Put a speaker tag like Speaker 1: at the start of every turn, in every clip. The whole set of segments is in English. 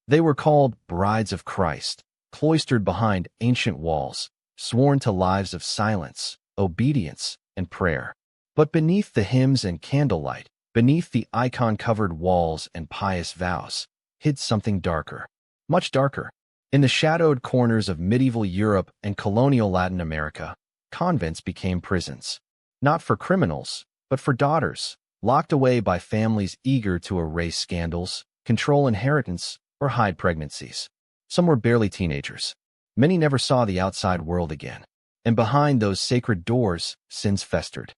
Speaker 1: They were called brides of Christ, cloistered behind ancient walls, sworn to lives of silence, obedience, and prayer. But beneath the hymns and candlelight, beneath the icon-covered walls and pious vows, hid something darker, much darker. In the shadowed corners of medieval Europe and colonial Latin America, convents became prisons. Not for criminals, but for daughters, locked away by families eager to erase scandals, control inheritance, or hide pregnancies. Some were barely teenagers. Many never saw the outside world again. And behind those sacred doors, sins festered.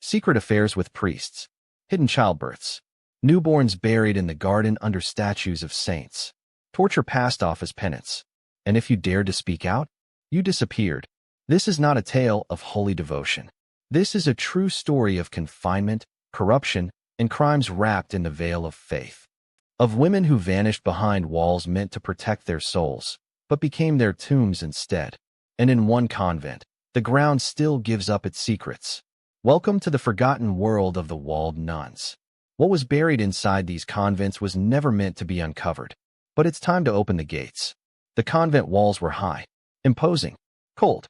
Speaker 1: Secret affairs with priests, hidden childbirths, newborns buried in the garden under statues of saints, torture passed off as penance. And if you dared to speak out, you disappeared. This is not a tale of holy devotion. This is a true story of confinement, corruption, and crimes wrapped in the veil of faith. Of women who vanished behind walls meant to protect their souls, but became their tombs instead. And in one convent, the ground still gives up its secrets. Welcome to the forgotten world of the Walled Nuns. What was buried inside these convents was never meant to be uncovered. But it's time to open the gates. The convent walls were high, imposing, cold.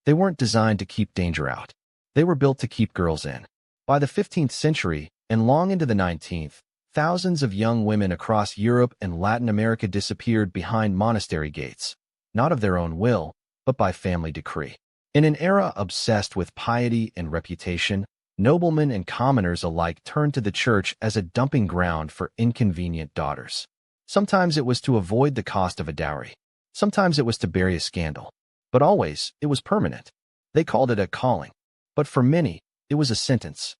Speaker 1: They weren't designed to keep danger out. They were built to keep girls in. By the 15th century, and long into the 19th, thousands of young women across Europe and Latin America disappeared behind monastery gates, not of their own will, but by family decree. In an era obsessed with piety and reputation, noblemen and commoners alike turned to the church as a dumping ground for inconvenient daughters. Sometimes it was to avoid the cost of a dowry. Sometimes it was to bury a scandal. But always, it was permanent. They called it a calling. But for many, it was a sentence.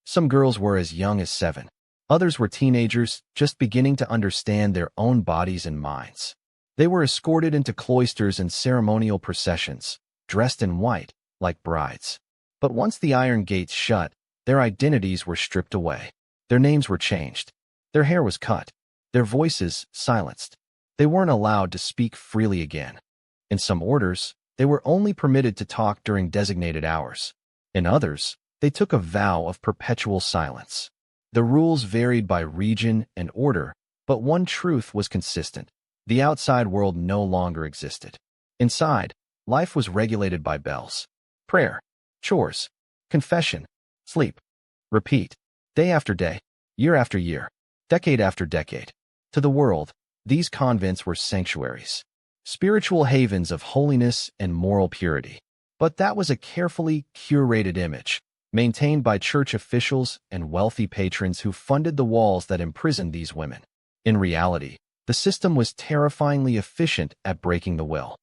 Speaker 1: Some girls were as young as 7. Others were teenagers, just beginning to understand their own bodies and minds. They were escorted into cloisters and ceremonial processions, dressed in white, like brides. But once the iron gates shut, their identities were stripped away. Their names were changed. Their hair was cut. Their voices silenced. They weren't allowed to speak freely again. In some orders, they were only permitted to talk during designated hours. In others, they took a vow of perpetual silence. The rules varied by region and order, but one truth was consistent. The outside world no longer existed. Inside, life was regulated by bells. Prayer, chores, confession, sleep, repeat, day after day, year after year, decade after decade. To the world, these convents were sanctuaries, spiritual havens of holiness and moral purity. But that was a carefully curated image, maintained by church officials and wealthy patrons who funded the walls that imprisoned these women. In reality, the system was terrifyingly efficient at breaking the will.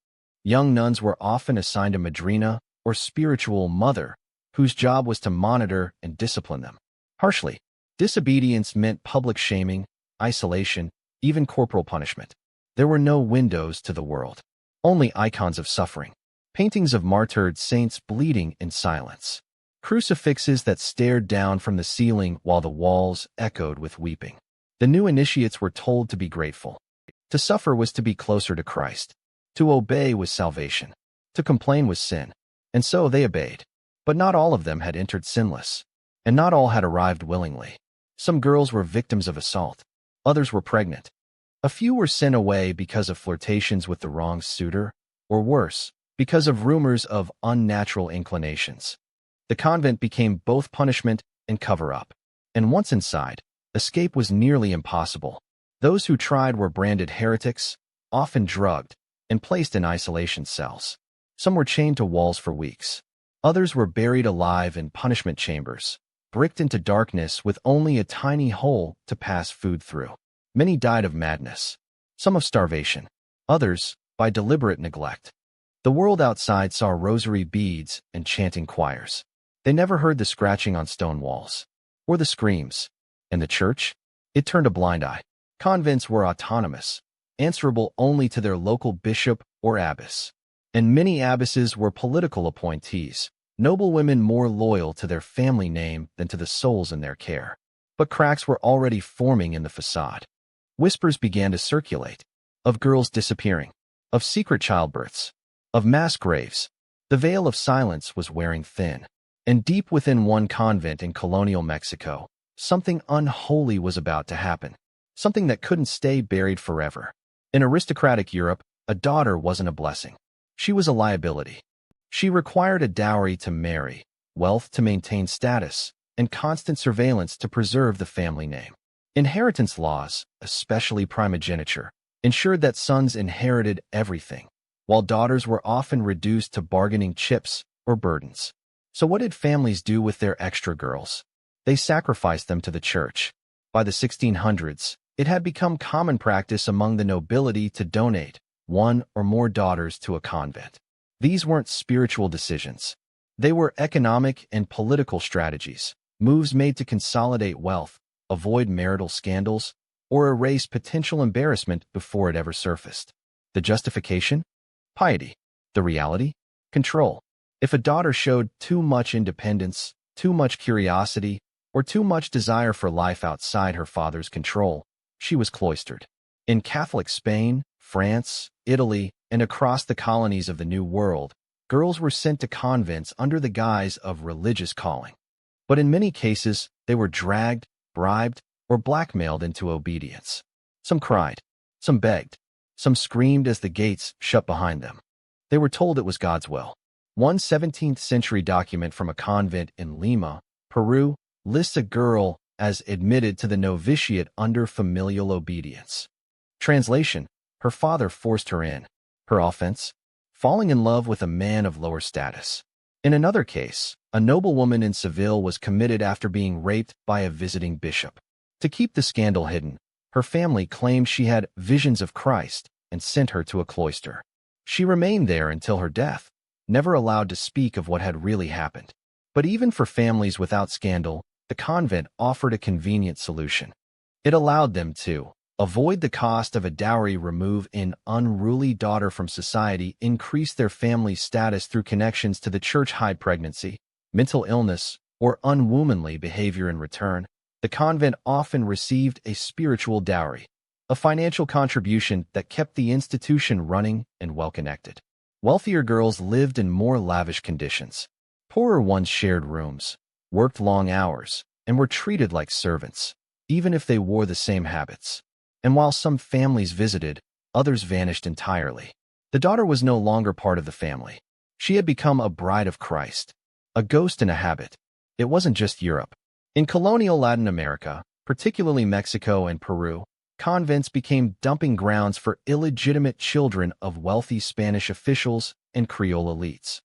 Speaker 1: Young nuns were often assigned a madrina or spiritual mother, whose job was to monitor and discipline them. Harshly, disobedience meant public shaming, isolation, even corporal punishment. There were no windows to the world, only icons of suffering, paintings of martyred saints bleeding in silence, crucifixes that stared down from the ceiling while the walls echoed with weeping. The new initiates were told to be grateful. To suffer was to be closer to Christ. To obey was salvation. To complain was sin. And so they obeyed. But not all of them had entered sinless. And not all had arrived willingly. Some girls were victims of assault. Others were pregnant. A few were sent away because of flirtations with the wrong suitor, or worse, because of rumors of unnatural inclinations. The convent became both punishment and cover-up. And once inside, escape was nearly impossible. Those who tried were branded heretics, often drugged, and placed in isolation cells. Some were chained to walls for weeks. Others were buried alive in punishment chambers, bricked into darkness with only a tiny hole to pass food through. Many died of madness, some of starvation, others by deliberate neglect. The world outside saw rosary beads and chanting choirs. They never heard the scratching on stone walls, or the screams. And the church? It turned a blind eye. Convents were autonomous, answerable only to their local bishop or abbess. And many abbesses were political appointees, noble women more loyal to their family name than to the souls in their care. But cracks were already forming in the facade. Whispers began to circulate, of girls disappearing, of secret childbirths, of mass graves. The veil of silence was wearing thin. And deep within one convent in colonial Mexico, something unholy was about to happen. Something that couldn't stay buried forever. In aristocratic Europe, a daughter wasn't a blessing. She was a liability. She required a dowry to marry, wealth to maintain status, and constant surveillance to preserve the family name. Inheritance laws, especially primogeniture, ensured that sons inherited everything, while daughters were often reduced to bargaining chips or burdens. So what did families do with their extra girls? They sacrificed them to the church. By the 1600s, it had become common practice among the nobility to donate one or more daughters to a convent. These weren't spiritual decisions. They were economic and political strategies, moves made to consolidate wealth, avoid marital scandals, or erase potential embarrassment before it ever surfaced. The justification? Piety. The reality? Control. If a daughter showed too much independence, too much curiosity, or too much desire for life outside her father's control, she was cloistered. In Catholic Spain, France, Italy, and across the colonies of the New World, girls were sent to convents under the guise of religious calling. But in many cases, they were dragged, bribed, or blackmailed into obedience. Some cried, some begged, some screamed as the gates shut behind them. They were told it was God's will. One 17th-century document from a convent in Lima, Peru, lists a girl as admitted to the novitiate under familial obedience. Translation: her father forced her in. Her offense? Falling in love with a man of lower status. In another case, a noblewoman in Seville was committed after being raped by a visiting bishop. To keep the scandal hidden, her family claimed she had visions of Christ and sent her to a cloister. She remained there until her death, never allowed to speak of what had really happened. But even for families without scandal, the convent offered a convenient solution. It allowed them to avoid the cost of a dowry, remove an unruly daughter from society, increase their family's status through connections to the church, hide pregnancy, mental illness, or unwomanly behavior. In return, the convent often received a spiritual dowry, a financial contribution that kept the institution running and well-connected. Wealthier girls lived in more lavish conditions. Poorer ones shared rooms, worked long hours, and were treated like servants, even if they wore the same habits. And while some families visited, others vanished entirely. The daughter was no longer part of the family. She had become a bride of Christ, a ghost in a habit. It wasn't just Europe. In colonial Latin America, particularly Mexico and Peru, convents became dumping grounds for illegitimate children of wealthy Spanish officials and Creole elites.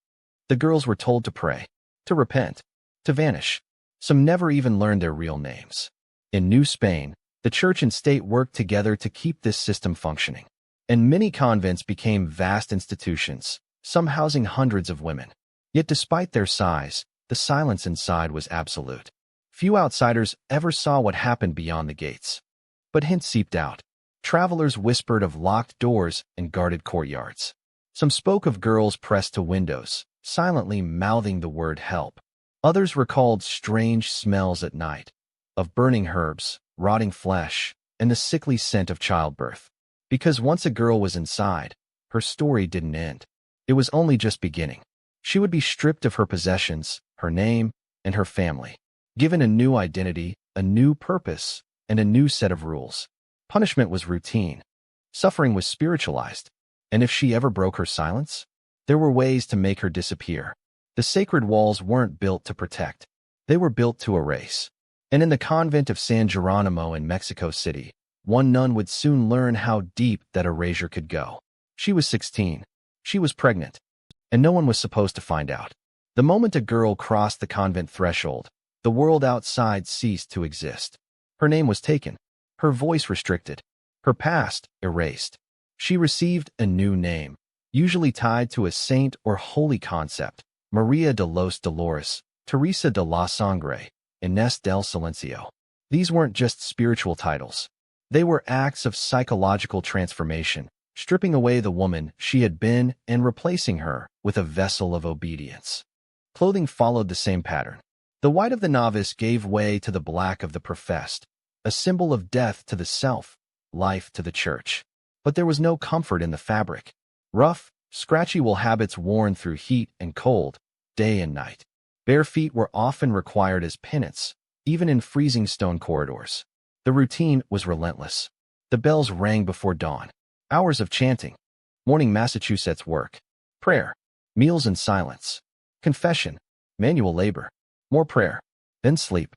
Speaker 1: The girls were told to pray, to repent, to vanish. Some never even learned their real names. In New Spain, the church and state worked together to keep this system functioning. And many convents became vast institutions, some housing hundreds of women. Yet despite their size, the silence inside was absolute. Few outsiders ever saw what happened beyond the gates. But hints seeped out. Travelers whispered of locked doors and guarded courtyards. Some spoke of girls pressed to windows, silently mouthing the word help. Others recalled strange smells at night, of burning herbs, rotting flesh, and the sickly scent of childbirth. Because once a girl was inside, her story didn't end. It was only just beginning. She would be stripped of her possessions, her name, and her family, given a new identity, a new purpose, and a new set of rules. Punishment was routine. Suffering was spiritualized. And if she ever broke her silence, there were ways to make her disappear. The sacred walls weren't built to protect. They were built to erase. And in the convent of San Geronimo in Mexico City, one nun would soon learn how deep that erasure could go. She was 16. She was pregnant. And no one was supposed to find out. The moment a girl crossed the convent threshold, the world outside ceased to exist. Her name was taken, her voice restricted, her past erased. She received a new name, usually tied to a saint or holy concept: Maria de los Dolores, Teresa de la Sangre, Inés del Silencio. These weren't just spiritual titles. They were acts of psychological transformation, stripping away the woman she had been and replacing her with a vessel of obedience. Clothing followed the same pattern. The white of the novice gave way to the black of the professed, a symbol of death to the self, life to the church. But there was no comfort in the fabric. Rough, scratchy wool habits worn through heat and cold, day and night. Bare feet were often required as penance, even in freezing stone corridors. The routine was relentless. The bells rang before dawn. Hours of chanting, morning Massachusetts work, prayer, meals in silence, confession, manual labor, more prayer, then sleep,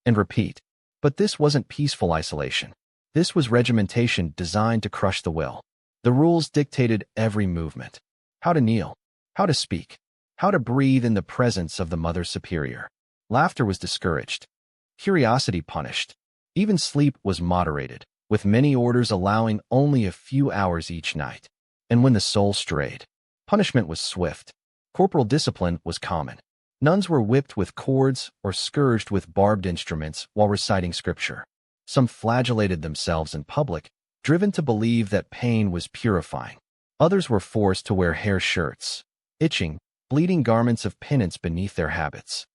Speaker 1: and repeat. But this wasn't peaceful isolation. This was regimentation designed to crush the will. The rules dictated every movement. How to kneel, how to speak, how to breathe in the presence of the Mother Superior. Laughter was discouraged. Curiosity punished. Even sleep was moderated, with many orders allowing only a few hours each night. And when the soul strayed, punishment was swift. Corporal discipline was common. Nuns were whipped with cords or scourged with barbed instruments while reciting scripture. Some flagellated themselves in public, driven to believe that pain was purifying. Others were forced to wear hair shirts, itching, bleeding garments of penance beneath their habits.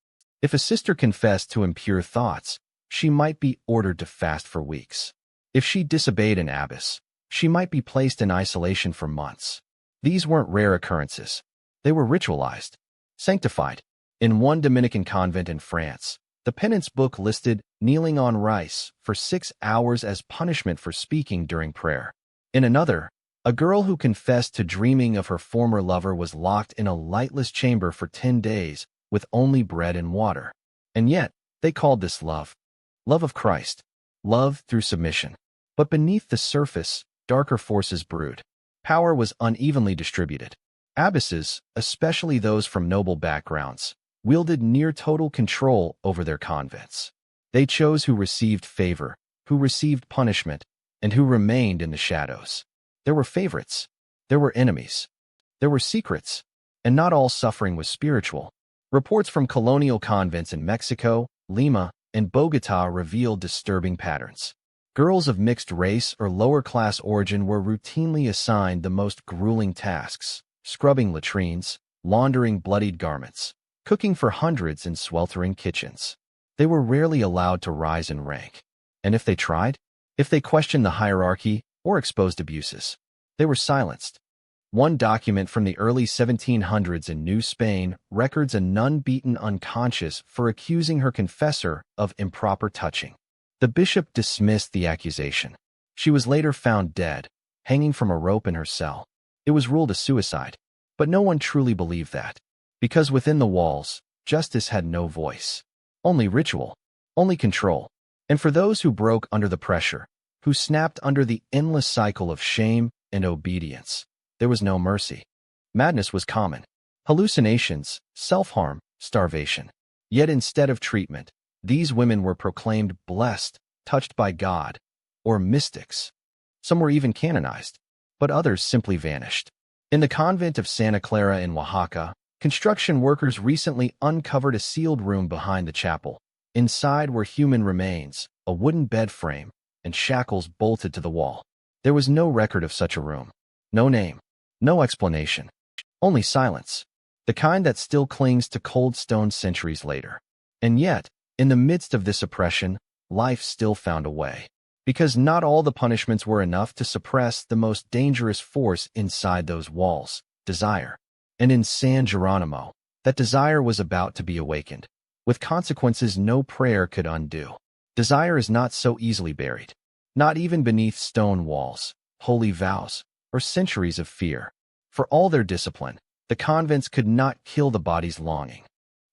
Speaker 1: If a sister confessed to impure thoughts, she might be ordered to fast for weeks. If she disobeyed an abbess, she might be placed in isolation for months. These weren't rare occurrences. They were ritualized, sanctified. In one Dominican convent in France, the penance book listed kneeling on rice for 6 hours as punishment for speaking during prayer. In another, a girl who confessed to dreaming of her former lover was locked in a lightless chamber for 10 days with only bread and water. And yet, they called this love. Love of Christ. Love through submission. But beneath the surface, darker forces brewed. Power was unevenly distributed. Abbesses, especially those from noble backgrounds, wielded near-total control over their convents. They chose who received favor, who received punishment, and who remained in the shadows. There were favorites. There were enemies. There were secrets. And not all suffering was spiritual. Reports from colonial convents in Mexico, Lima, and Bogotá revealed disturbing patterns. Girls of mixed race or lower-class origin were routinely assigned the most grueling tasks, scrubbing latrines, laundering bloodied garments, cooking for hundreds in sweltering kitchens. They were rarely allowed to rise in rank. And if they tried, if they questioned the hierarchy or exposed abuses, they were silenced. One document from the early 1700s in New Spain records a nun beaten unconscious for accusing her confessor of improper touching. The bishop dismissed the accusation. She was later found dead, hanging from a rope in her cell. It was ruled a suicide, but no one truly believed that. Because within the walls, justice had no voice. Only ritual, only control. And for those who broke under the pressure, who snapped under the endless cycle of shame and obedience, there was no mercy. Madness was common. Hallucinations, self-harm, starvation. Yet instead of treatment, these women were proclaimed blessed, touched by God, or mystics. Some were even canonized, but others simply vanished. In the convent of Santa Clara in Oaxaca, construction workers recently uncovered a sealed room behind the chapel. Inside were human remains, a wooden bed frame, and shackles bolted to the wall. There was no record of such a room. No name. No explanation. Only silence. The kind that still clings to cold stone centuries later. And yet, in the midst of this oppression, life still found a way. Because not all the punishments were enough to suppress the most dangerous force inside those walls, desire. And in San Geronimo, that desire was about to be awakened, with consequences no prayer could undo. Desire is not so easily buried, not even beneath stone walls, holy vows, or centuries of fear. For all their discipline, the convents could not kill the body's longing.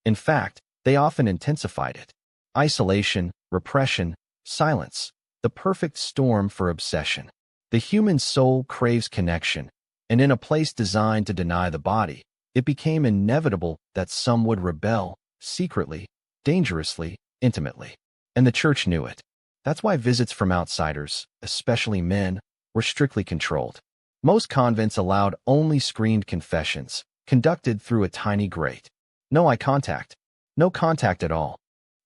Speaker 1: In fact, they often intensified it. Isolation, repression, silence, the perfect storm for obsession. The human soul craves connection, and in a place designed to deny the body, it became inevitable that some would rebel, secretly, dangerously, intimately. And the church knew it. That's why visits from outsiders, especially men, were strictly controlled. Most convents allowed only screened confessions, conducted through a tiny grate. No eye contact. No contact at all.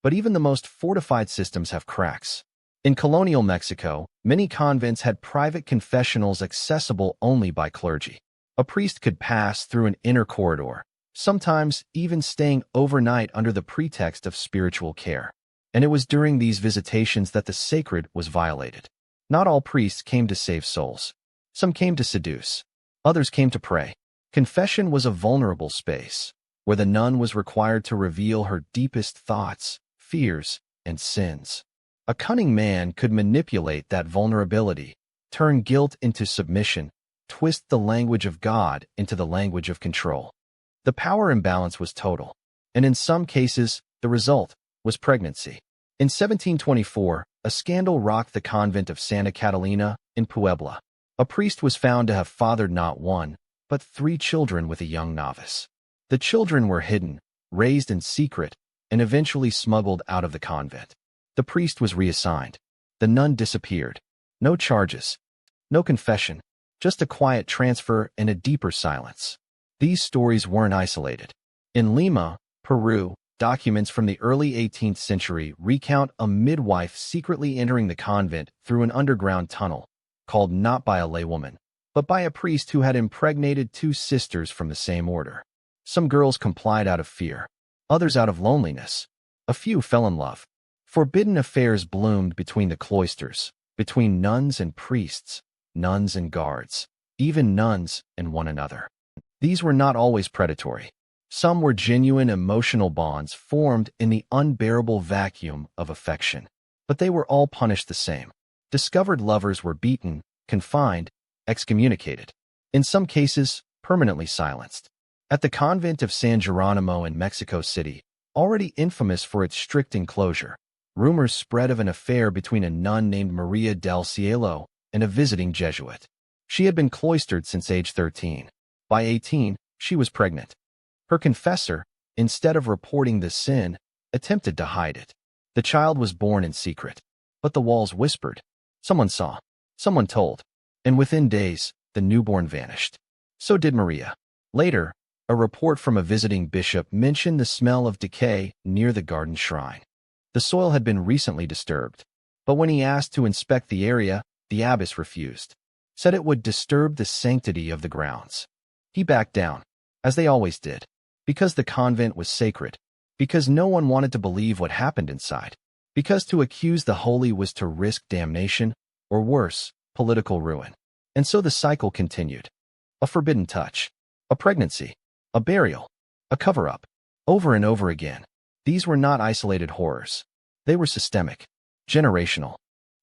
Speaker 1: But even the most fortified systems have cracks. In colonial Mexico, many convents had private confessionals accessible only by clergy. A priest could pass through an inner corridor, sometimes even staying overnight under the pretext of spiritual care. And it was during these visitations that the sacred was violated. Not all priests came to save souls. Some came to seduce. Others came to pray. Confession was a vulnerable space, where the nun was required to reveal her deepest thoughts, fears, and sins. A cunning man could manipulate that vulnerability, turn guilt into submission, twist the language of God into the language of control. The power imbalance was total, and in some cases, the result was pregnancy. In 1724, a scandal rocked the convent of Santa Catalina in Puebla. A priest was found to have fathered not one, but 3 children with a young novice. The children were hidden, raised in secret, and eventually smuggled out of the convent. The priest was reassigned. The nun disappeared. No charges, no confession, just a quiet transfer and a deeper silence. These stories weren't isolated. In Lima, Peru, documents from the early 18th century recount a midwife secretly entering the convent through an underground tunnel, called not by a laywoman, but by a priest who had impregnated 2 sisters from the same order. Some girls complied out of fear, others out of loneliness. A few fell in love. Forbidden affairs bloomed between the cloisters, between nuns and priests, nuns and guards, even nuns and one another. These were not always predatory. Some were genuine emotional bonds formed in the unbearable vacuum of affection. But they were all punished the same. Discovered lovers were beaten, confined, excommunicated. In some cases, permanently silenced. At the convent of San Geronimo in Mexico City, already infamous for its strict enclosure, rumors spread of an affair between a nun named Maria del Cielo and a visiting Jesuit. She had been cloistered since age 13. By 18, she was pregnant. Her confessor, instead of reporting the sin, attempted to hide it. The child was born in secret. But the walls whispered. Someone saw. Someone told. And within days, the newborn vanished. So did Maria. Later, a report from a visiting bishop mentioned the smell of decay near the garden shrine. The soil had been recently disturbed. But when he asked to inspect the area, the abbess refused. Said it would disturb the sanctity of the grounds. He backed down, as they always did, because the convent was sacred, because no one wanted to believe what happened inside, because to accuse the holy was to risk damnation, or worse, political ruin. And so the cycle continued. A forbidden touch, a pregnancy, a burial, a cover-up, over and over again. These were not isolated horrors. They were systemic, generational,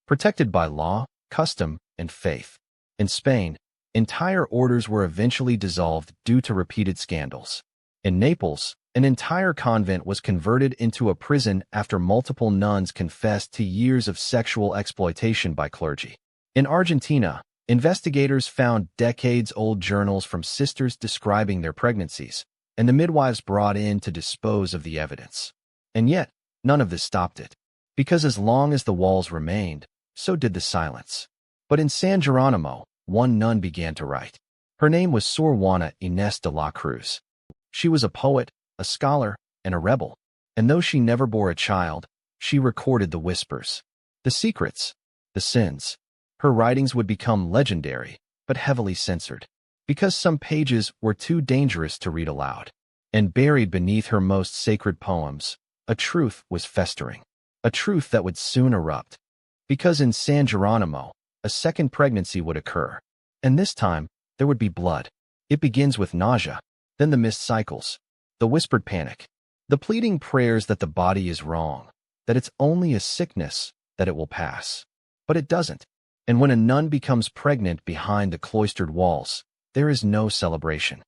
Speaker 1: protected by law, custom, and faith. In Spain, entire orders were eventually dissolved due to repeated scandals. In Naples, an entire convent was converted into a prison after multiple nuns confessed to years of sexual exploitation by clergy. In Argentina, investigators found decades-old journals from sisters describing their pregnancies, and the midwives brought in to dispose of the evidence. And yet, none of this stopped it. Because as long as the walls remained, so did the silence. But in San Geronimo, one nun began to write. Her name was Sor Juana Inés de la Cruz. She was a poet, a scholar, and a rebel. And though she never bore a child, she recorded the whispers, the secrets, the sins. Her writings would become legendary, but heavily censored, because some pages were too dangerous to read aloud. And buried beneath her most sacred poems, a truth was festering, a truth that would soon erupt. Because in San Geronimo, a second pregnancy would occur, and this time, there would be blood. It begins with nausea, then the missed cycles, the whispered panic, the pleading prayers that the body is wrong, that it's only a sickness, that it will pass. But it doesn't. And when a nun becomes pregnant behind the cloistered walls, there is no celebration.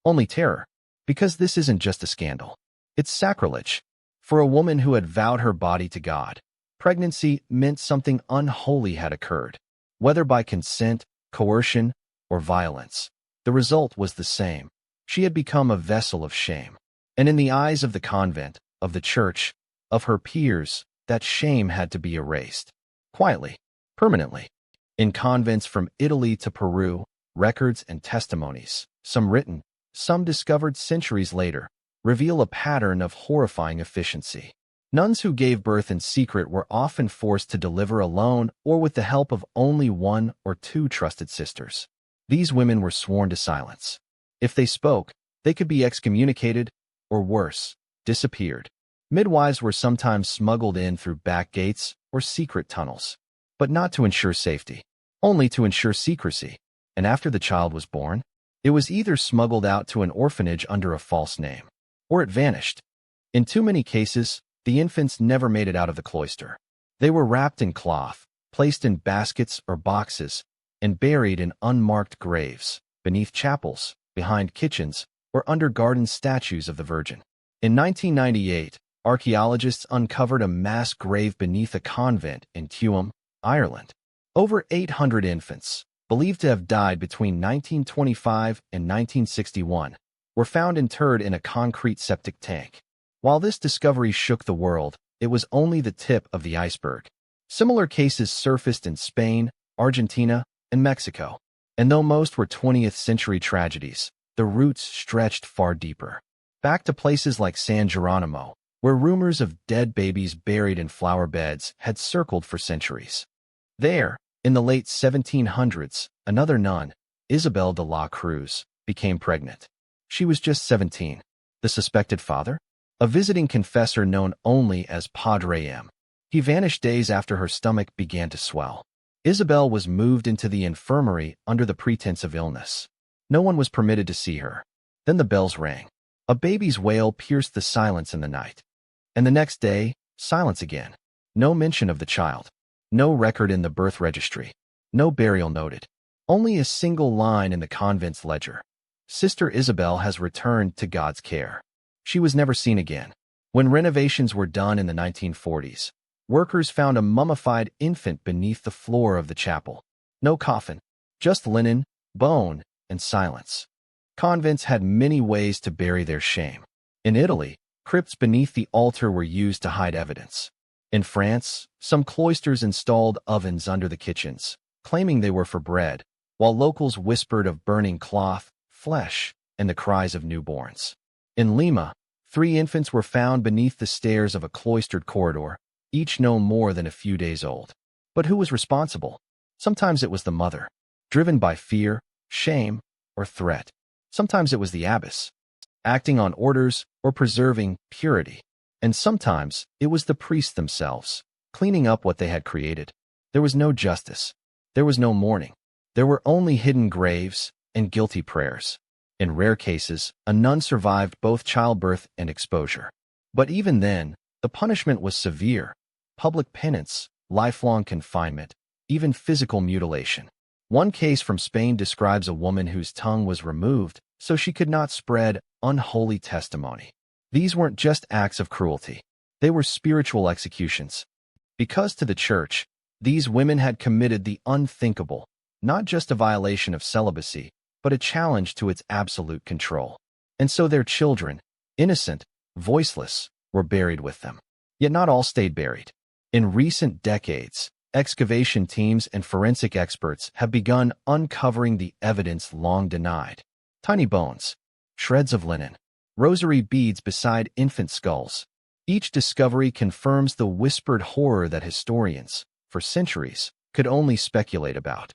Speaker 1: Only terror. Because this isn't just a scandal. It's sacrilege. For a woman who had vowed her body to God, pregnancy meant something unholy had occurred. Whether by consent, coercion, or violence, the result was the same. She had become a vessel of shame. And in the eyes of the convent, of the church, of her peers, that shame had to be erased. Quietly, permanently. In convents from Italy to Peru, records and testimonies, some written, some discovered centuries later, reveal a pattern of horrifying efficiency. Nuns who gave birth in secret were often forced to deliver alone or with the help of only 1 or 2 trusted sisters. These women were sworn to silence. If they spoke, they could be excommunicated, or worse, disappeared. Midwives were sometimes smuggled in through back gates or secret tunnels, but not to ensure safety, only to ensure secrecy. And after the child was born, it was either smuggled out to an orphanage under a false name, or it vanished. In too many cases, the infants never made it out of the cloister. They were wrapped in cloth, placed in baskets or boxes, and buried in unmarked graves, beneath chapels, behind kitchens, or under garden statues of the Virgin. In 1998, archaeologists uncovered a mass grave beneath a convent in Tuam, Ireland. Over 800 infants, believed to have died between 1925 and 1961, were found interred in a concrete septic tank. While this discovery shook the world, it was only the tip of the iceberg. Similar cases surfaced in Spain, Argentina, and Mexico. And though most were 20th-century tragedies, the roots stretched far deeper. Back to places like San Geronimo, where rumors of dead babies buried in flower beds had circled for centuries. There, in the late 1700s, another nun, Isabel de la Cruz, became pregnant. She was just 17. The suspected father? A visiting confessor known only as Padre M. He vanished days after her stomach began to swell. Isabel was moved into the infirmary under the pretense of illness. No one was permitted to see her. Then the bells rang. A baby's wail pierced the silence in the night. And the next day, silence again. No mention of the child. No record in the birth registry. No burial noted. Only a single line in the convent's ledger. Sister Isabel has returned to God's care. She was never seen again. When renovations were done in the 1940s, workers found a mummified infant beneath the floor of the chapel. No coffin, just linen, bone, and silence. Convents had many ways to bury their shame. In Italy, crypts beneath the altar were used to hide evidence. In France, some cloisters installed ovens under the kitchens, claiming they were for bread, while locals whispered of burning cloth, flesh, and the cries of newborns. In Lima, 3 infants were found beneath the stairs of a cloistered corridor, each no more than a few days old. But who was responsible? Sometimes it was the mother, driven by fear, shame, or threat. Sometimes it was the abbess, acting on orders or preserving purity. And sometimes it was the priests themselves, cleaning up what they had created. There was no justice. There was no mourning. There were only hidden graves and guilty prayers. In rare cases, a nun survived both childbirth and exposure. But even then, the punishment was severe: public penance, lifelong confinement, even physical mutilation. One case from Spain describes a woman whose tongue was removed so she could not spread unholy testimony. These weren't just acts of cruelty. They were spiritual executions. Because to the church, these women had committed the unthinkable, not just a violation of celibacy, but a challenge to its absolute control. And so their children, innocent, voiceless, were buried with them. Yet not all stayed buried. In recent decades, excavation teams and forensic experts have begun uncovering the evidence long denied. Tiny bones, shreds of linen, rosary beads beside infant skulls. Each discovery confirms the whispered horror that historians, for centuries, could only speculate about.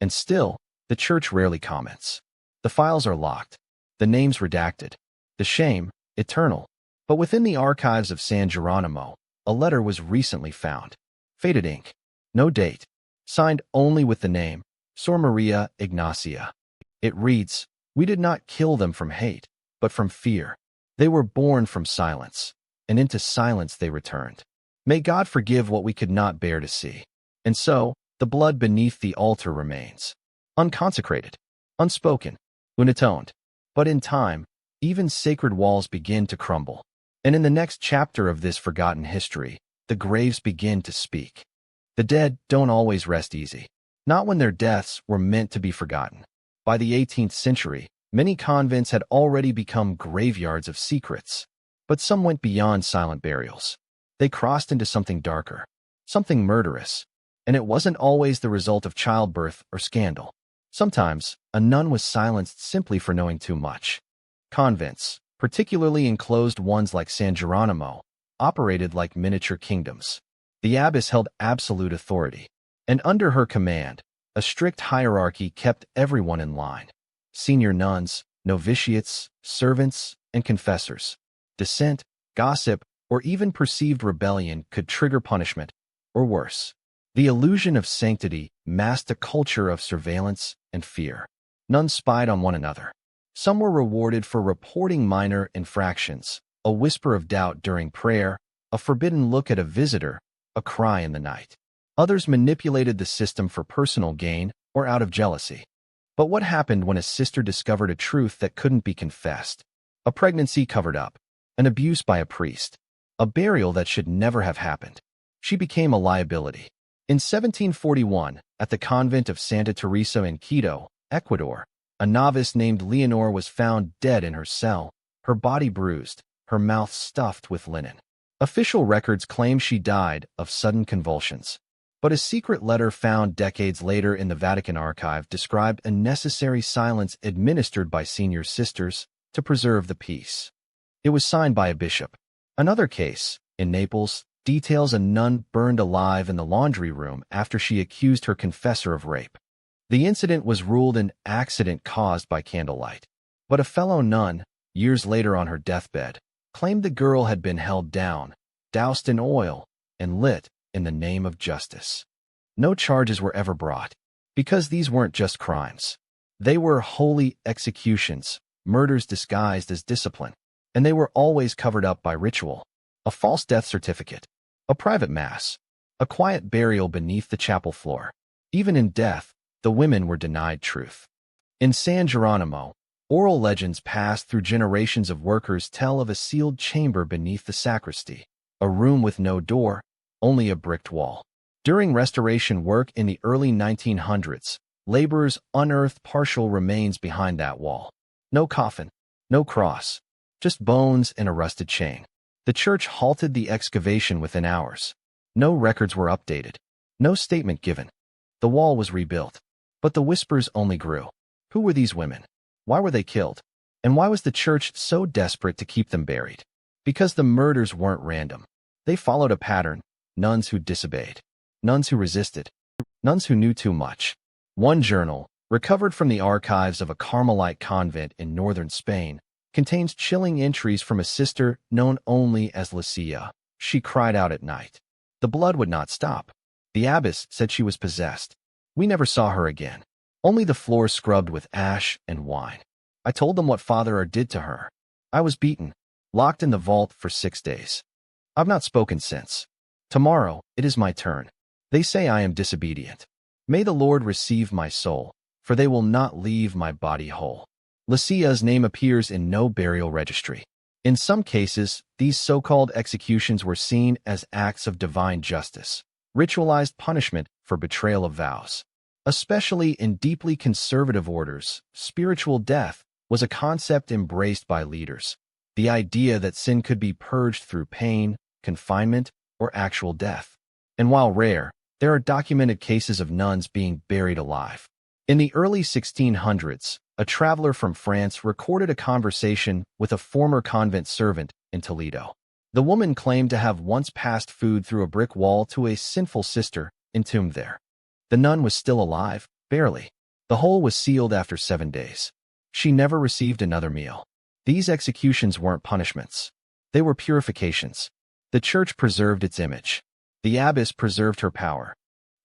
Speaker 1: And still, the church rarely comments. The files are locked, the names redacted, the shame eternal. But within the archives of San Geronimo, a letter was recently found. Faded ink, no date, signed only with the name, Sor Maria Ignacia. It reads, "We did not kill them from hate, but from fear. They were born from silence, and into silence they returned. May God forgive what we could not bear to see." And so, the blood beneath the altar remains. Unconsecrated, unspoken, unatoned. But in time, even sacred walls begin to crumble. And in the next chapter of this forgotten history, the graves begin to speak. The dead don't always rest easy. Not when their deaths were meant to be forgotten. By the 18th century, many convents had already become graveyards of secrets. But some went beyond silent burials. They crossed into something darker, something murderous. And it wasn't always the result of childbirth or scandal. Sometimes, a nun was silenced simply for knowing too much. Convents, particularly enclosed ones like San Geronimo, operated like miniature kingdoms. The abbess held absolute authority, and under her command, a strict hierarchy kept everyone in line. Senior nuns, novitiates, servants, and confessors. Dissent, gossip, or even perceived rebellion could trigger punishment, or worse. The illusion of sanctity masked a culture of surveillance and fear. Nuns spied on one another. Some were rewarded for reporting minor infractions, a whisper of doubt during prayer, a forbidden look at a visitor, a cry in the night. Others manipulated the system for personal gain or out of jealousy. But what happened when a sister discovered a truth that couldn't be confessed? A pregnancy covered up, an abuse by a priest, a burial that should never have happened. She became a liability. In 1741, at the convent of Santa Teresa in Quito, Ecuador, a novice named Leonor was found dead in her cell, her body bruised, her mouth stuffed with linen. Official records claim she died of sudden convulsions. But a secret letter found decades later in the Vatican archive described a necessary silence administered by senior sisters to preserve the peace. It was signed by a bishop. Another case, in Naples, details a nun burned alive in the laundry room after she accused her confessor of rape. The incident was ruled an accident caused by candlelight. But a fellow nun, years later on her deathbed, claimed the girl had been held down, doused in oil, and lit in the name of justice. No charges were ever brought, because these weren't just crimes. They were holy executions, murders disguised as discipline, and they were always covered up by ritual, a false death certificate, a private mass, a quiet burial beneath the chapel floor. Even in death, the women were denied truth. In San Geronimo, oral legends passed through generations of workers tell of a sealed chamber beneath the sacristy, a room with no door, only a bricked wall. During restoration work in the early 1900s, laborers unearthed partial remains behind that wall. No coffin, no cross, just bones and a rusted chain. The church halted the excavation within hours. No records were updated, no statement given. The wall was rebuilt, but the whispers only grew. Who were these women? Why were they killed? And why was the church so desperate to keep them buried? Because the murders weren't random. They followed a pattern: nuns who disobeyed, nuns who resisted, nuns who knew too much. One journal, recovered from the archives of a Carmelite convent in northern Spain, contains chilling entries from a sister known only as Lucia. She cried out at night. The blood would not stop. The abbess said she was possessed. We never saw her again. Only the floor scrubbed with ash and wine. I told them what Father did to her. I was beaten, locked in the vault for 6 days. I've not spoken since. Tomorrow, it is my turn. They say I am disobedient. May the Lord receive my soul, for they will not leave my body whole. Lucia's name appears in no burial registry. In some cases, these so-called executions were seen as acts of divine justice, ritualized punishment for betrayal of vows. Especially in deeply conservative orders, spiritual death was a concept embraced by leaders. The idea that sin could be purged through pain, confinement, or actual death. And while rare, there are documented cases of nuns being buried alive. In the early 1600s, a traveler from France recorded a conversation with a former convent servant in Toledo. The woman claimed to have once passed food through a brick wall to a sinful sister entombed there. The nun was still alive, barely. The hole was sealed after 7 days. She never received another meal. These executions weren't punishments. They were purifications. The church preserved its image. The abbess preserved her power.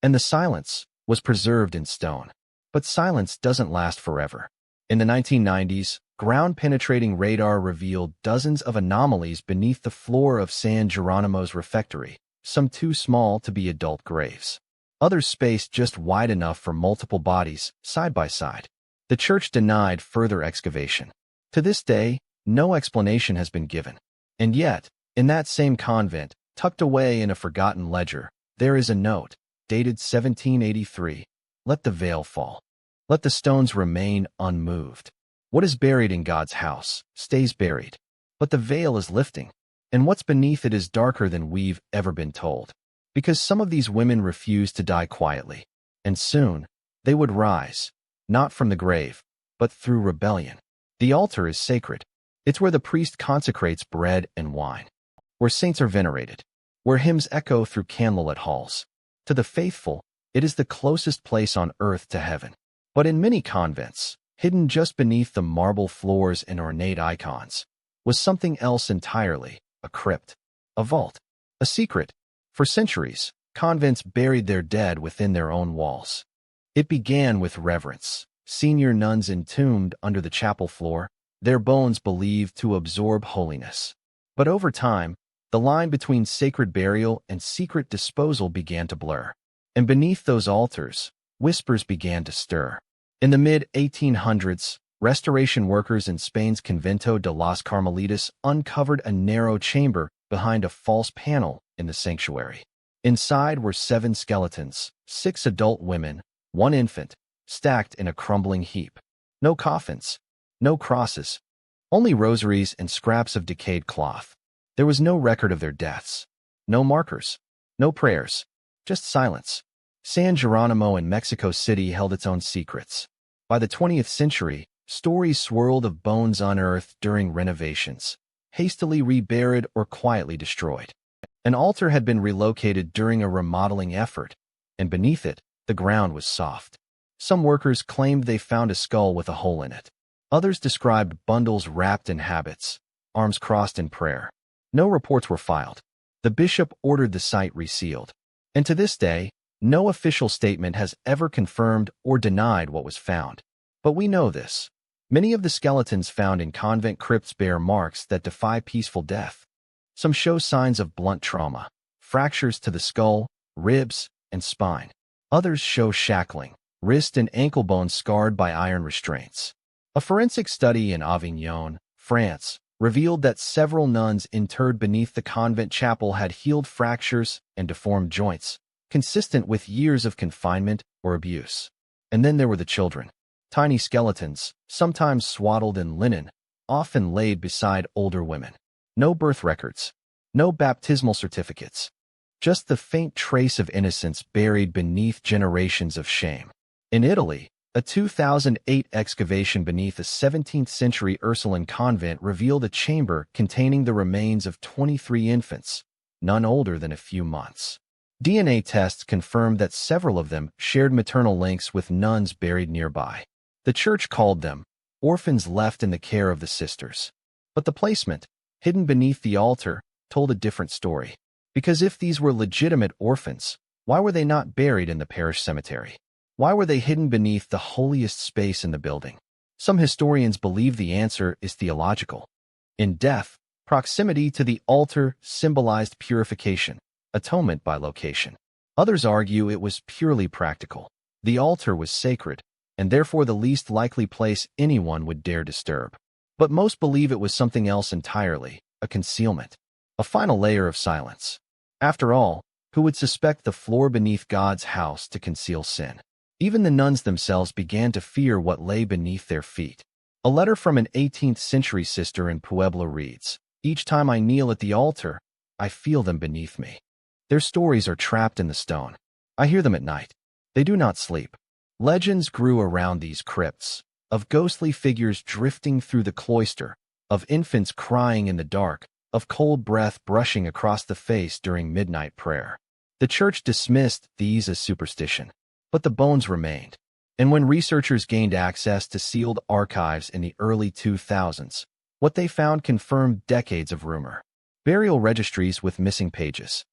Speaker 1: And the silence was preserved in stone. But silence doesn't last forever. In the 1990s, ground-penetrating radar revealed dozens of anomalies beneath the floor of San Geronimo's refectory, some too small to be adult graves. Others spaced just wide enough for multiple bodies, side by side. The church denied further excavation. To this day, no explanation has been given. And yet, in that same convent, tucked away in a forgotten ledger, there is a note, dated 1783. Let the veil fall. Let the stones remain unmoved. What is buried in God's house stays buried. But the veil is lifting, and what's beneath it is darker than we've ever been told. Because some of these women refused to die quietly, and soon, they would rise, not from the grave, but through rebellion. The altar is sacred. It's where the priest consecrates bread and wine, where saints are venerated, where hymns echo through candlelit halls. To the faithful, it is the closest place on earth to heaven. But in many convents, hidden just beneath the marble floors and ornate icons, was something else entirely: a crypt, a vault, a secret. For centuries, convents buried their dead within their own walls. It began with reverence. Senior nuns entombed under the chapel floor, their bones believed to absorb holiness. But over time, the line between sacred burial and secret disposal began to blur. And beneath those altars, whispers began to stir. In the mid-1800s, restoration workers in Spain's Convento de las Carmelitas uncovered a narrow chamber behind a false panel in the sanctuary. Inside were 7 skeletons, 6 adult women, 1 infant, stacked in a crumbling heap. No coffins, no crosses, only rosaries and scraps of decayed cloth. There was no record of their deaths, no markers, no prayers, just silence. San Jeronimo in Mexico City held its own secrets. By the 20th century, stories swirled of bones unearthed during renovations, hastily reburied or quietly destroyed. An altar had been relocated during a remodeling effort, and beneath it, the ground was soft. Some workers claimed they found a skull with a hole in it. Others described bundles wrapped in habits, arms crossed in prayer. No reports were filed. The bishop ordered the site resealed. And to this day, no official statement has ever confirmed or denied what was found. But we know this. Many of the skeletons found in convent crypts bear marks that defy peaceful death. Some show signs of blunt trauma, fractures to the skull, ribs, and spine. Others show shackling, wrist and ankle bones scarred by iron restraints. A forensic study in Avignon, France, revealed that several nuns interred beneath the convent chapel had healed fractures and deformed joints, consistent with years of confinement or abuse. And then there were the children. Tiny skeletons, sometimes swaddled in linen, often laid beside older women. No birth records, no baptismal certificates, just the faint trace of innocence buried beneath generations of shame. In Italy, a 2008 excavation beneath a 17th-century Ursuline convent revealed a chamber containing the remains of 23 infants, none older than a few months. DNA tests confirmed that several of them shared maternal links with nuns buried nearby. The church called them orphans left in the care of the sisters. But the placement, hidden beneath the altar, told a different story. Because if these were legitimate orphans, why were they not buried in the parish cemetery? Why were they hidden beneath the holiest space in the building? Some historians believe the answer is theological. In death, proximity to the altar symbolized purification, atonement by location. Others argue it was purely practical. The altar was sacred, and therefore the least likely place anyone would dare disturb. But most believe it was something else entirely, a concealment, a final layer of silence. After all, who would suspect the floor beneath God's house to conceal sin? Even the nuns themselves began to fear what lay beneath their feet. A letter from an 18th-century sister in Puebla reads, "Each time I kneel at the altar, I feel them beneath me. Their stories are trapped in the stone. I hear them at night. They do not sleep." Legends grew around these crypts, of ghostly figures drifting through the cloister, of infants crying in the dark, of cold breath brushing across the face during midnight prayer. The church dismissed these as superstition, but the bones remained. And when researchers gained access to sealed archives in the early 2000s, what they found confirmed decades of rumor. Burial registries with missing pages,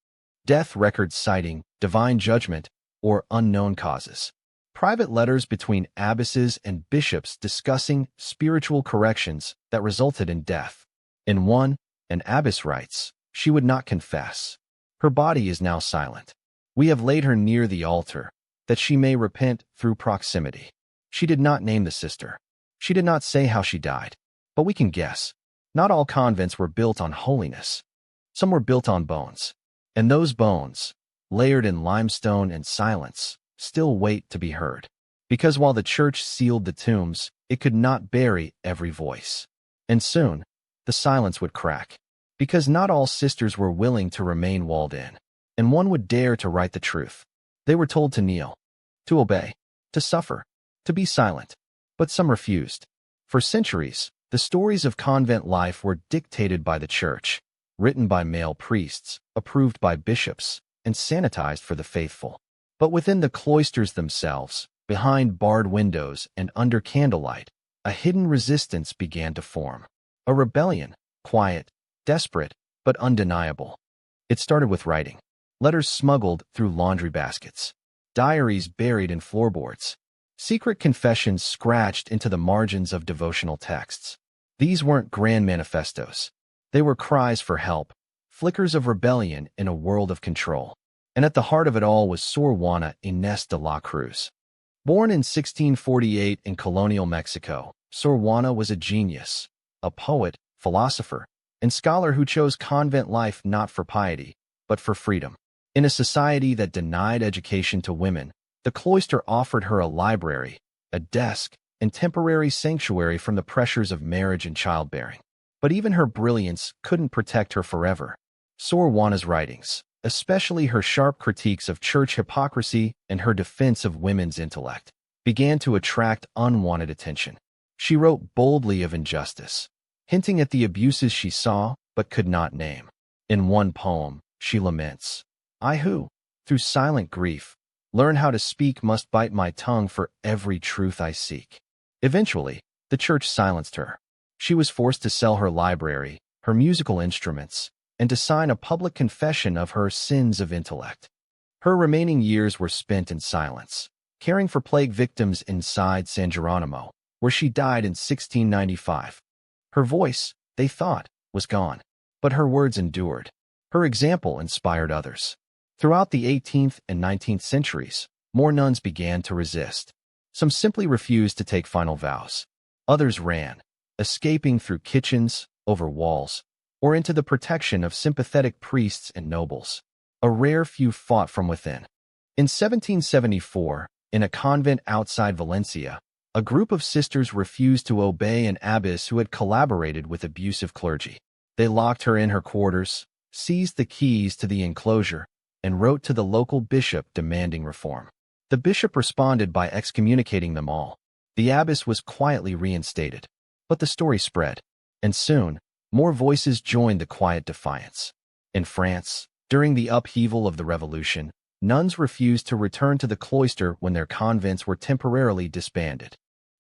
Speaker 1: death records citing divine judgment or unknown causes, private letters between abbesses and bishops discussing spiritual corrections that resulted in death. In one, an abbess writes, "She would not confess. Her body is now silent. We have laid her near the altar, that she may repent through proximity." She did not name the sister. She did not say how she died. But we can guess. Not all convents were built on holiness. Some were built on bones. And those bones, layered in limestone and silence, still wait to be heard. Because while the church sealed the tombs, it could not bury every voice. And soon, the silence would crack. Because not all sisters were willing to remain walled in. And one would dare to write the truth. They were told to kneel, to obey, to suffer, to be silent. But some refused. For centuries, the stories of convent life were dictated by the church, written by male priests, approved by bishops, and sanitized for the faithful. But within the cloisters themselves, behind barred windows and under candlelight, a hidden resistance began to form. A rebellion, quiet, desperate, but undeniable. It started with writing. Letters smuggled through laundry baskets, diaries buried in floorboards, secret confessions scratched into the margins of devotional texts. These weren't grand manifestos. They were cries for help, flickers of rebellion in a world of control. And at the heart of it all was Sor Juana Inés de la Cruz. Born in 1648 in colonial Mexico, Sor Juana was a genius, a poet, philosopher, and scholar who chose convent life not for piety, but for freedom. In a society that denied education to women, the cloister offered her a library, a desk, and temporary sanctuary from the pressures of marriage and childbearing. But even her brilliance couldn't protect her forever. Sor Juana's writings, especially her sharp critiques of church hypocrisy and her defense of women's intellect, began to attract unwanted attention. She wrote boldly of injustice, hinting at the abuses she saw but could not name. In one poem, she laments, "I who, through silent grief, learn how to speak must bite my tongue for every truth I seek." Eventually, the church silenced her. She was forced to sell her library, her musical instruments, and to sign a public confession of her sins of intellect. Her remaining years were spent in silence, caring for plague victims inside San Geronimo, where she died in 1695. Her voice, they thought, was gone, but her words endured. Her example inspired others. Throughout the 18th and 19th centuries, more nuns began to resist. Some simply refused to take final vows. Others ran, escaping through kitchens, over walls, or into the protection of sympathetic priests and nobles. A rare few fought from within. In 1774, in a convent outside Valencia, a group of sisters refused to obey an abbess who had collaborated with abusive clergy. They locked her in her quarters, seized the keys to the enclosure, and wrote to the local bishop demanding reform. The bishop responded by excommunicating them all. The abbess was quietly reinstated. But the story spread, and soon, more voices joined the quiet defiance. In France, during the upheaval of the revolution, nuns refused to return to the cloister when their convents were temporarily disbanded.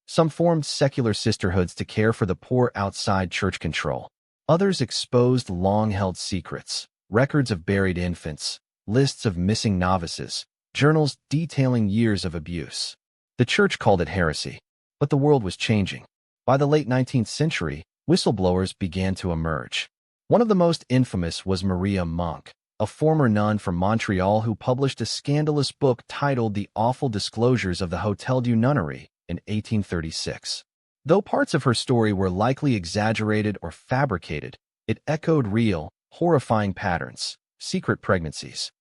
Speaker 1: Some formed secular sisterhoods to care for the poor outside church control. Others exposed long-held secrets, records of buried infants, lists of missing novices, journals detailing years of abuse. The church called it heresy, but the world was changing. By the late 19th century, whistleblowers began to emerge. One of the most infamous was Maria Monk, a former nun from Montreal who published a scandalous book titled The Awful Disclosures of the Hotel du Nunnery in 1836. Though parts of her story were likely exaggerated or fabricated, it echoed real, horrifying patterns: secret pregnancies,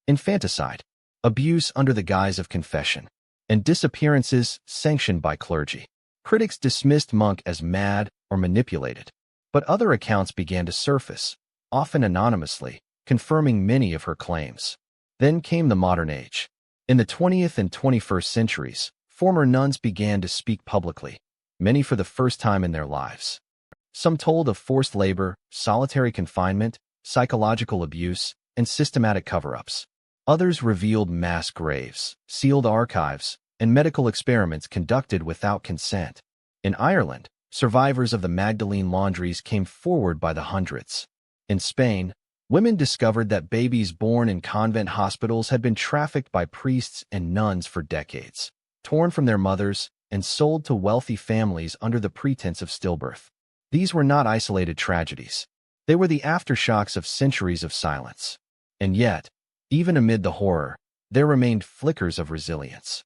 Speaker 1: infanticide, abuse under the guise of confession, and disappearances sanctioned by clergy. Critics dismissed Monk as mad or manipulated, but other accounts began to surface, often anonymously, confirming many of her claims. Then came the modern age. In the 20th and 21st centuries, former nuns began to speak publicly, many for the first time in their lives. Some told of forced labor, solitary confinement, psychological abuse, and systematic cover-ups. Others revealed mass graves, sealed archives, and medical experiments conducted without consent. In Ireland, survivors of the Magdalene laundries came forward by the hundreds. In Spain, women discovered that babies born in convent hospitals had been trafficked by priests and nuns for decades, torn from their mothers and sold to wealthy families under the pretense of stillbirth. These were not isolated tragedies. They were the aftershocks of centuries of silence. And yet, even amid the horror, there remained flickers of resilience.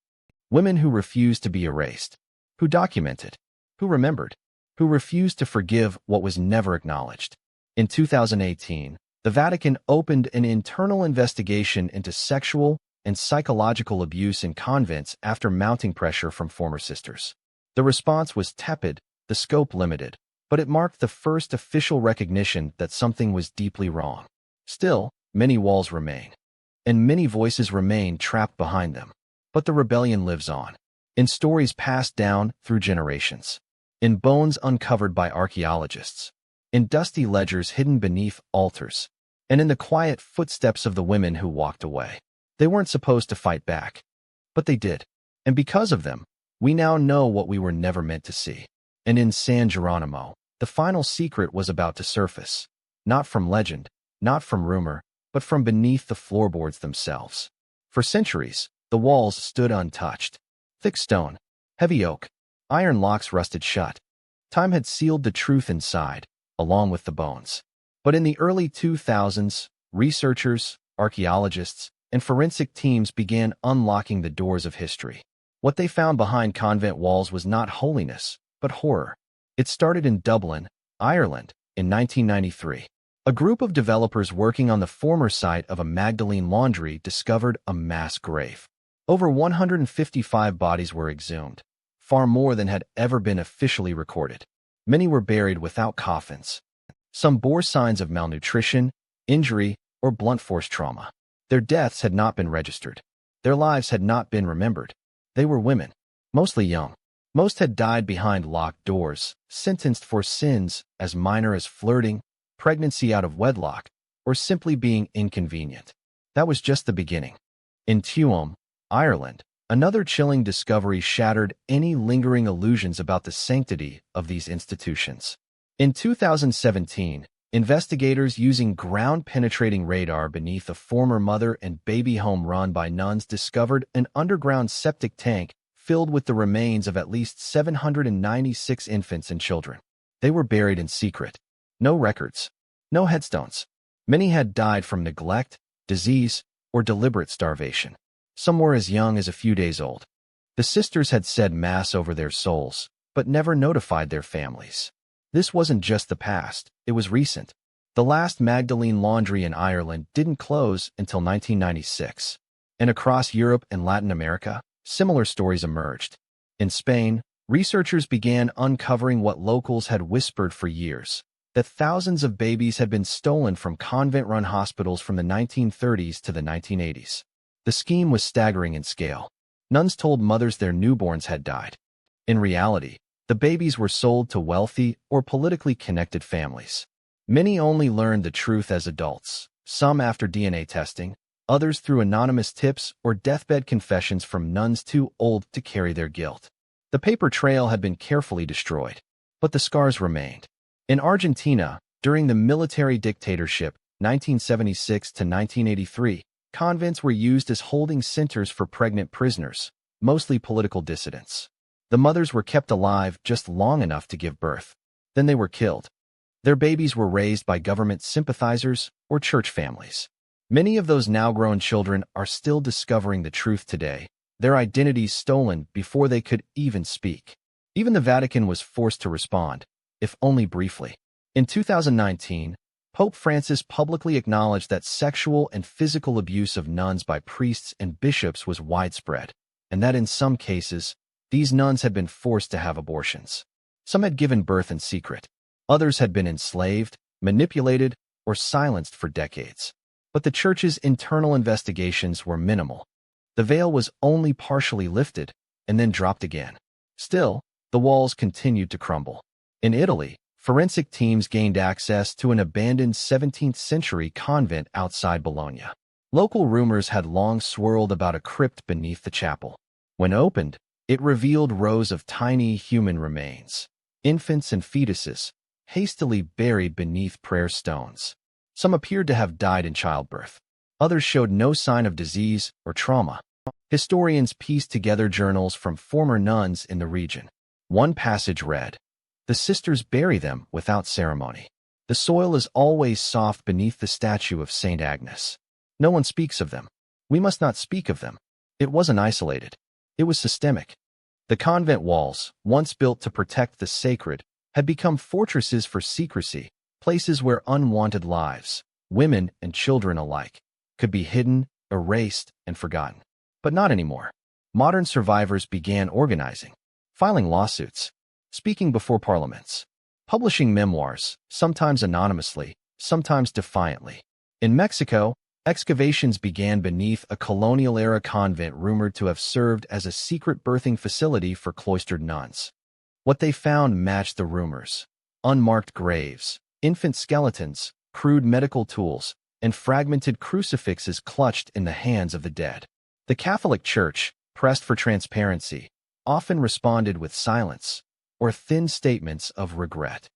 Speaker 1: Women who refused to be erased, who documented, who remembered, who refused to forgive what was never acknowledged. In 2018, the Vatican opened an internal investigation into sexual and psychological abuse in convents after mounting pressure from former sisters. The response was tepid, the scope limited, but it marked the first official recognition that something was deeply wrong. Still, many walls remain, and many voices remain trapped behind them. But the rebellion lives on, in stories passed down through generations, in bones uncovered by archaeologists, in dusty ledgers hidden beneath altars, and in the quiet footsteps of the women who walked away. They weren't supposed to fight back, but they did. And because of them, we now know what we were never meant to see. And in San Geronimo, the final secret was about to surface, not from legend, not from rumor, but from beneath the floorboards themselves. For centuries, the walls stood untouched. Thick stone, heavy oak, iron locks rusted shut. Time had sealed the truth inside, along with the bones. But in the early 2000s, researchers, archaeologists, and forensic teams began unlocking the doors of history. What they found behind convent walls was not holiness, but horror. It started in Dublin, Ireland, in 1993. A group of developers working on the former site of a Magdalene laundry discovered a mass grave. Over 155 bodies were exhumed, far more than had ever been officially recorded. Many were buried without coffins. Some bore signs of malnutrition, injury, or blunt force trauma. Their deaths had not been registered. Their lives had not been remembered. They were women, mostly young. Most had died behind locked doors, sentenced for sins as minor as flirting, pregnancy out of wedlock, or simply being inconvenient. That was just the beginning. In Tuam, Ireland, another chilling discovery shattered any lingering illusions about the sanctity of these institutions. In 2017, investigators using ground-penetrating radar beneath a former mother and baby home run by nuns discovered an underground septic tank filled with the remains of at least 796 infants and children. They were buried in secret. No records. No headstones. Many had died from neglect, disease, or deliberate starvation. Some were as young as a few days old. The sisters had said Mass over their souls, but never notified their families. This wasn't just the past, it was recent. The last Magdalene laundry in Ireland didn't close until 1996. And across Europe and Latin America, similar stories emerged. In Spain, researchers began uncovering what locals had whispered for years, that thousands of babies had been stolen from convent-run hospitals from the 1930s to the 1980s. The scheme was staggering in scale. Nuns told mothers their newborns had died. In reality, the babies were sold to wealthy or politically connected families. Many only learned the truth as adults, some after DNA testing, others through anonymous tips or deathbed confessions from nuns too old to carry their guilt. The paper trail had been carefully destroyed, but the scars remained. In Argentina, during the military dictatorship, 1976 to 1983, convents were used as holding centers for pregnant prisoners, mostly political dissidents. The mothers were kept alive just long enough to give birth. Then they were killed. Their babies were raised by government sympathizers or church families. Many of those now-grown children are still discovering the truth today, their identities stolen before they could even speak. Even the Vatican was forced to respond, if only briefly. In 2019, Pope Francis publicly acknowledged that sexual and physical abuse of nuns by priests and bishops was widespread, and that in some cases, these nuns had been forced to have abortions. Some had given birth in secret. Others had been enslaved, manipulated, or silenced for decades. But the Church's internal investigations were minimal. The veil was only partially lifted and then dropped again. Still, the walls continued to crumble. In Italy, forensic teams gained access to an abandoned 17th-century convent outside Bologna. Local rumors had long swirled about a crypt beneath the chapel. When opened, it revealed rows of tiny human remains, infants and fetuses, hastily buried beneath prayer stones. Some appeared to have died in childbirth. Others showed no sign of disease or trauma. Historians pieced together journals from former nuns in the region. One passage read, "The sisters bury them without ceremony. The soil is always soft beneath the statue of Saint Agnes. No one speaks of them. We must not speak of them." It wasn't isolated. It was systemic. The convent walls, once built to protect the sacred, had become fortresses for secrecy, places where unwanted lives, women and children alike, could be hidden, erased, and forgotten. But not anymore. Modern survivors began organizing, filing lawsuits, speaking before parliaments, publishing memoirs, sometimes anonymously, sometimes defiantly. In Mexico, excavations began beneath a colonial-era convent rumored to have served as a secret birthing facility for cloistered nuns. What they found matched the rumors: unmarked graves, infant skeletons, crude medical tools, and fragmented crucifixes clutched in the hands of the dead. The Catholic Church, pressed for transparency, often responded with silence or thin statements of regret.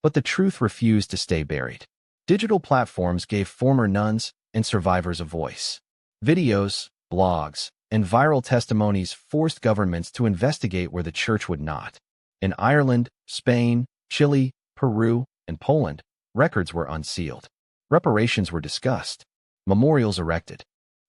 Speaker 1: But the truth refused to stay buried. Digital platforms gave former nuns and survivors a voice. Videos, blogs, and viral testimonies forced governments to investigate where the Church would not. In Ireland, Spain, Chile, Peru, and Poland, records were unsealed. Reparations were discussed. Memorials erected.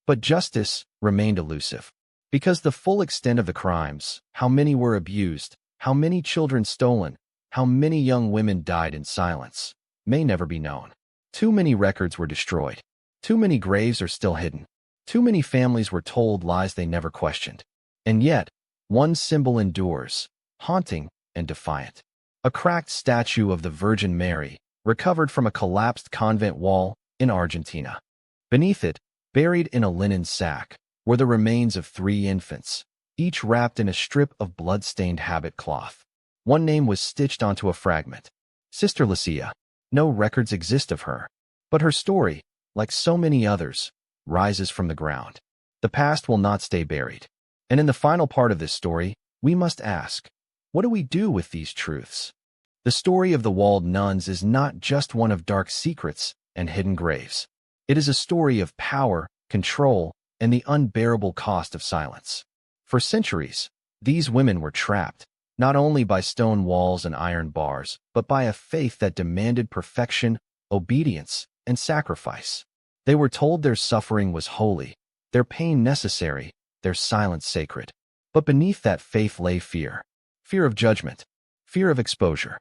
Speaker 1: But justice remained elusive. Because the full extent of the crimes, how many were abused, how many children stolen, how many young women died in silence, may never be known. Too many records were destroyed. Too many graves are still hidden. Too many families were told lies they never questioned. And yet, one symbol endures, haunting and defiant. A cracked statue of the Virgin Mary, recovered from a collapsed convent wall in Argentina. Beneath it, buried in a linen sack, were the remains of 3 infants, each wrapped in a strip of blood-stained habit cloth. One name was stitched onto a fragment. Sister Lucia. No records exist of her. But her story, like so many others, rises from the ground. The past will not stay buried. And in the final part of this story, we must ask, what do we do with these truths? The story of the Walled Nuns is not just one of dark secrets and hidden graves. It is a story of power, control, and the unbearable cost of silence. For centuries, these women were trapped, not only by stone walls and iron bars, but by a faith that demanded perfection, obedience, and sacrifice. They were told their suffering was holy, their pain necessary, their silence sacred. But beneath that faith lay fear. Fear of judgment, fear of exposure,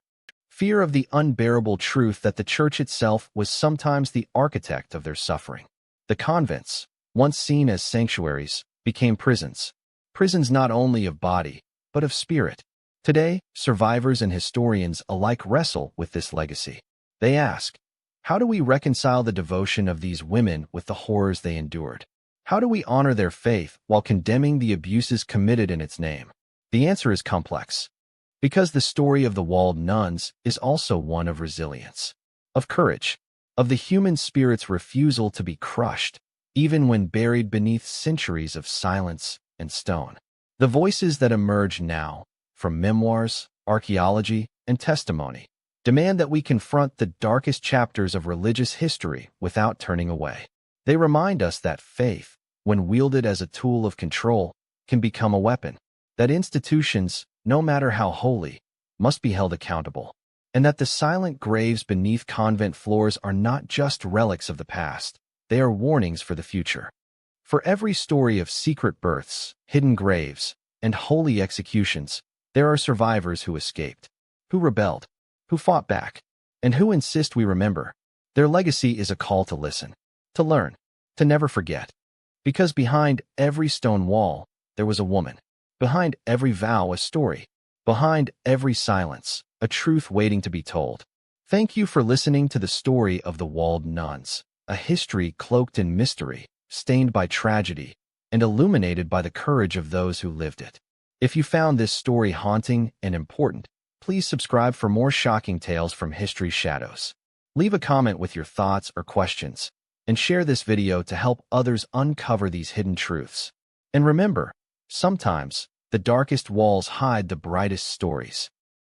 Speaker 1: fear of the unbearable truth that the church itself was sometimes the architect of their suffering. The convents, once seen as sanctuaries, became prisons. Prisons not only of body, but of spirit. Today, survivors and historians alike wrestle with this legacy. They ask, how do we reconcile the devotion of these women with the horrors they endured? How do we honor their faith while condemning the abuses committed in its name? The answer is complex. Because the story of the Walled Nuns is also one of resilience, of courage, of the human spirit's refusal to be crushed, even when buried beneath centuries of silence and stone. The voices that emerge now, from memoirs, archaeology, and testimony, demand that we confront the darkest chapters of religious history without turning away. They remind us that faith, when wielded as a tool of control, can become a weapon, that institutions, no matter how holy, must be held accountable, and that the silent graves beneath convent floors are not just relics of the past, they are warnings for the future. For every story of secret births, hidden graves, and holy executions, there are survivors who escaped, who rebelled, who fought back, and who insist we remember. Their legacy is a call to listen, to learn, to never forget. Because behind every stone wall, there was a woman. Behind every vow, a story. Behind every silence, a truth waiting to be told. Thank you for listening to the story of the Walled Nuns, a history cloaked in mystery, stained by tragedy, and illuminated by the courage of those who lived it. If you found this story haunting and important, please subscribe for more shocking tales from history's shadows. Leave a comment with your thoughts or questions, and share this video to help others uncover these hidden truths. And remember, sometimes, the darkest walls hide the brightest stories.